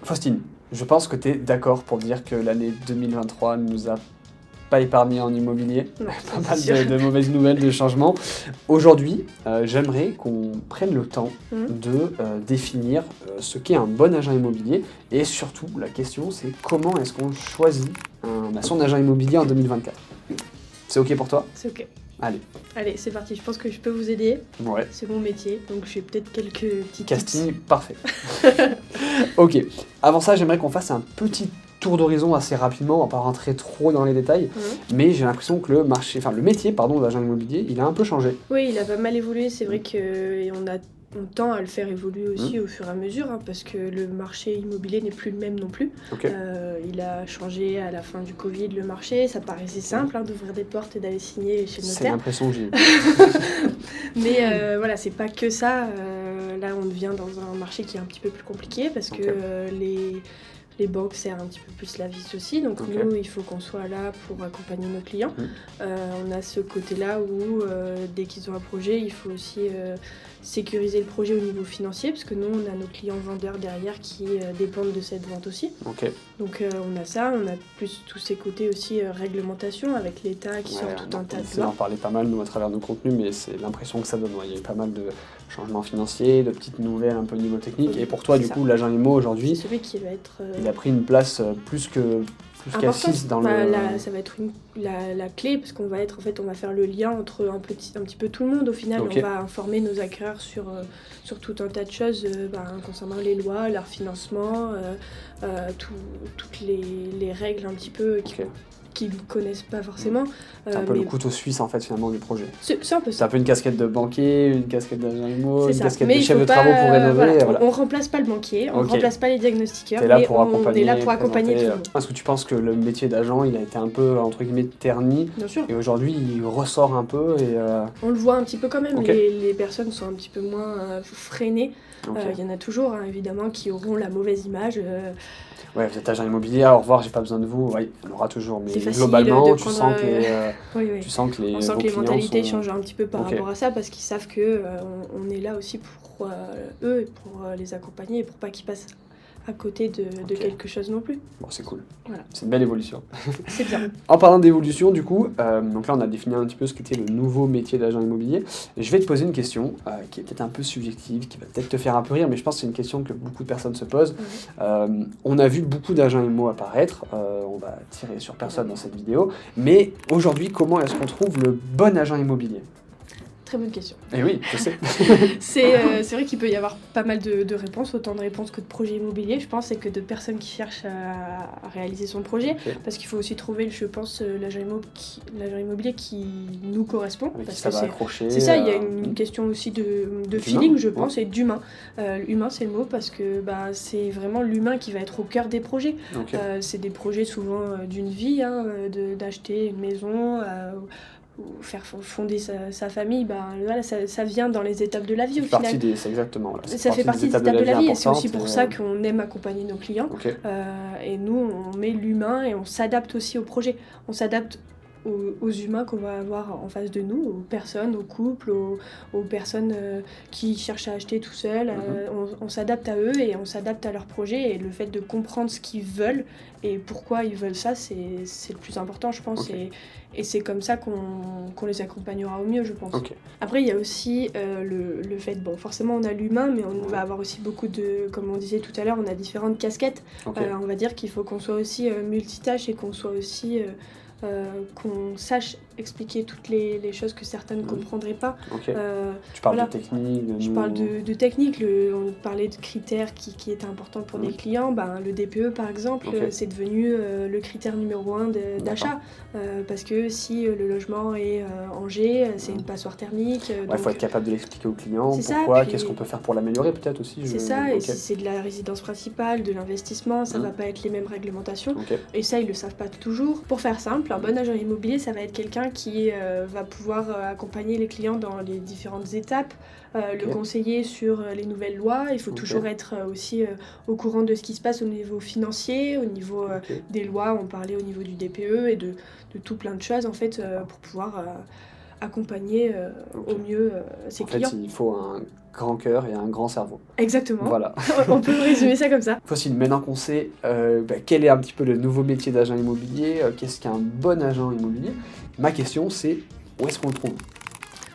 Faustine, je pense que tu es d'accord pour dire que l'année 2023 ne nous a pas épargné en immobilier. Non, Pas ça, mal c'est sûr. de mauvaises nouvelles, de changements. Aujourd'hui, j'aimerais qu'on prenne le temps de définir ce qu'est un bon agent immobilier. Et surtout, la question, c'est comment est-ce qu'on choisit son agent immobilier en 2024. C'est OK pour toi? C'est ok. Allez. Allez, c'est parti. Je pense que je peux vous aider. Ouais. C'est mon métier, donc j'ai peut-être quelques petits Casting, parfait. Ok. Avant ça, j'aimerais qu'on fasse un petit tour d'horizon assez rapidement, on va pas rentrer trop dans les détails, mais j'ai l'impression que le métier d'agent immobilier, il a un peu changé. Oui, il a pas mal évolué. C'est vrai qu'on tend à le faire évoluer aussi au fur et à mesure, parce que le marché immobilier n'est plus le même non plus. Ok. Il a changé à la fin du Covid, le marché. Ça paraissait simple d'ouvrir des portes et d'aller signer chez le C'est notaire. l'impression que j'ai. Mais voilà, c'est pas que ça. Là, on devient dans un marché qui est un petit peu plus compliqué parce que les banques serrent un petit peu plus la vis aussi. Donc nous, il faut qu'on soit là pour accompagner nos clients. On a ce côté-là où dès qu'ils ont un projet, il faut aussi sécuriser le projet au niveau financier, parce que nous, on a nos clients vendeurs derrière qui dépendent de cette vente aussi. Donc on a ça, on a plus tous ces côtés aussi réglementation avec l'État qui sort tout un tas de lois. On en parlait pas mal nous à travers nos contenus, mais c'est l'impression que ça donne. Il y a eu pas mal de changements financiers, de petites nouvelles un peu au niveau technique. Et pour toi, du coup, l'agent IMO aujourd'hui, c'est celui qui va être il a pris une place plus qu'assise dans ça va être la clé, parce qu'on va être, en fait, on va faire le lien entre un petit peu tout le monde. Au final, on va informer nos acquéreurs sur tout un tas de choses concernant les lois, leur financement, toutes les règles un petit peu qu'ils ne connaissent pas forcément. C'est un peu le couteau suisse en fait finalement du projet. C'est un peu ça. C'est un peu une casquette de banquier, une casquette d'agent IMO, une casquette mais de chef de travaux pour rénover. Voilà. On ne remplace pas le banquier, on ne remplace pas les diagnostiqueurs, mais on est là pour accompagner tout le monde. Est-ce que tu penses que le métier d'agent il a été un peu entre guillemets terni? Bien sûr. Et aujourd'hui il ressort un peu et on le voit un petit peu quand même, les personnes sont un petit peu moins freinées. Il y en a toujours évidemment qui auront la mauvaise image. Ouais, vous êtes agent immobilier, au revoir, j'ai pas besoin de vous. Oui, il y en aura toujours, mais globalement, tu sens que les mentalités changent un petit peu par rapport à ça, parce qu'ils savent que on est là aussi pour eux, et pour les accompagner, et pour pas qu'ils passent à côté de quelque chose non plus. Bon, c'est cool. Voilà. C'est une belle évolution. C'est bien. En parlant d'évolution, du coup, donc là on a défini un petit peu ce qu'était le nouveau métier d'agent immobilier. Et je vais te poser une question qui est peut-être un peu subjective, qui va peut-être te faire un peu rire, mais je pense que c'est une question que beaucoup de personnes se posent. On a vu beaucoup d'agents immo apparaître, on va tirer sur personne dans cette vidéo, mais aujourd'hui, comment est-ce qu'on trouve le bon agent immobilier ? Très bonne question. Eh oui, je sais. C'est vrai qu'il peut y avoir pas mal de réponses, autant de réponses que de projets immobiliers, je pense, et que de personnes qui cherchent à réaliser son projet. Parce qu'il faut aussi trouver, je pense, l'agent immobilier qui nous correspond. Avec parce qui ça que va accrocher. C'est ça, il y a une question aussi de feeling, je pense, et d'humain. Humain, c'est le mot, parce que c'est vraiment l'humain qui va être au cœur des projets. C'est des projets souvent d'une vie, d'acheter une maison, ou faire fonder sa famille, voilà, ça vient dans les étapes de la vie au final. C'est exactement. Là, ça fait partie des étapes de la vie, et c'est aussi pour ça qu'on aime accompagner nos clients. Et nous, on met l'humain et on s'adapte aussi au projet. On s'adapte aux humains qu'on va avoir en face de nous, aux personnes, aux couples, aux personnes qui cherchent à acheter tout seuls. On s'adapte à eux et on s'adapte à leur projet, et le fait de comprendre ce qu'ils veulent et pourquoi ils veulent ça, c'est le plus important, je pense. Et c'est comme ça qu'on les accompagnera au mieux, je pense. Après, il y a aussi le fait, forcément on a l'humain, mais on va avoir aussi beaucoup de, comme on disait tout à l'heure, on a différentes casquettes. On va dire qu'il faut qu'on soit aussi multitâche, et qu'on soit aussi... qu'on sache expliquer toutes les choses que certains ne comprendraient pas. Tu parles de technique. Je parle de technique, on parlait de critères qui étaient importants pour des clients. Le DPE par exemple, c'est devenu le critère numéro 1 d'achat, parce que si le logement est en G, c'est une passoire thermique. Il faut être capable de l'expliquer aux clients, pourquoi, qu'est-ce qu'on peut faire pour l'améliorer peut-être aussi. C'est ça, et si c'est de la résidence principale, de l'investissement, ça va pas être les mêmes réglementations, et ça ils le savent pas toujours. Pour faire simple, un bon agent immobilier, ça va être quelqu'un qui va pouvoir accompagner les clients dans les différentes étapes, le conseiller sur les nouvelles lois. Il faut toujours être aussi au courant de ce qui se passe au niveau financier, au niveau des lois. On parlait au niveau du DPE et de tout plein de choses en fait, pour pouvoir accompagner au mieux ses clients. En fait, il faut un grand cœur et un grand cerveau. Exactement. Voilà. On peut résumer ça comme ça. Faustine, maintenant qu'on sait quel est un petit peu le nouveau métier d'agent immobilier, qu'est-ce qu'un bon agent immobilier, ma question c'est où est-ce qu'on le trouve ?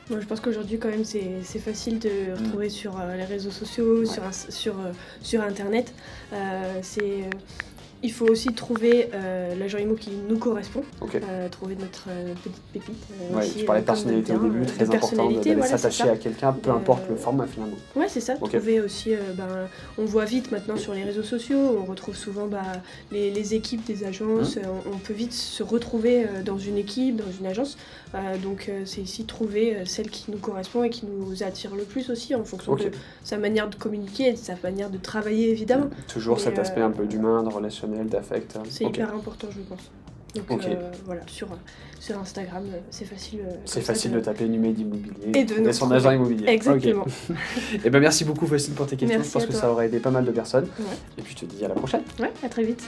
Moi, je pense qu'aujourd'hui, quand même, c'est facile de retrouver sur les réseaux sociaux, sur Internet. Il faut aussi trouver l'agent immo qui nous correspond, trouver notre petite pépite. Tu parlais de personnalité au début, très important d'aller s'attacher à quelqu'un, peu importe le format finalement. Ouais, c'est ça. Trouver aussi, on voit vite maintenant sur les réseaux sociaux, on retrouve souvent les équipes des agences, on peut vite se retrouver dans une équipe, dans une agence. Donc c'est ici trouver celle qui nous correspond et qui nous attire le plus aussi en fonction de sa manière de communiquer et de sa manière de travailler évidemment. Toujours cet aspect un peu d'humain, de relationnel, d'affect. C'est hyper important je pense. Donc voilà, sur Instagram, c'est facile. C'est facile de taper Numéd Immobilier et de son agent immobilier. Exactement. Et merci beaucoup Faustine pour tes questions. Merci, je pense que ça aurait aidé pas mal de personnes. Ouais. Et puis je te dis à la prochaine. Ouais, à très vite.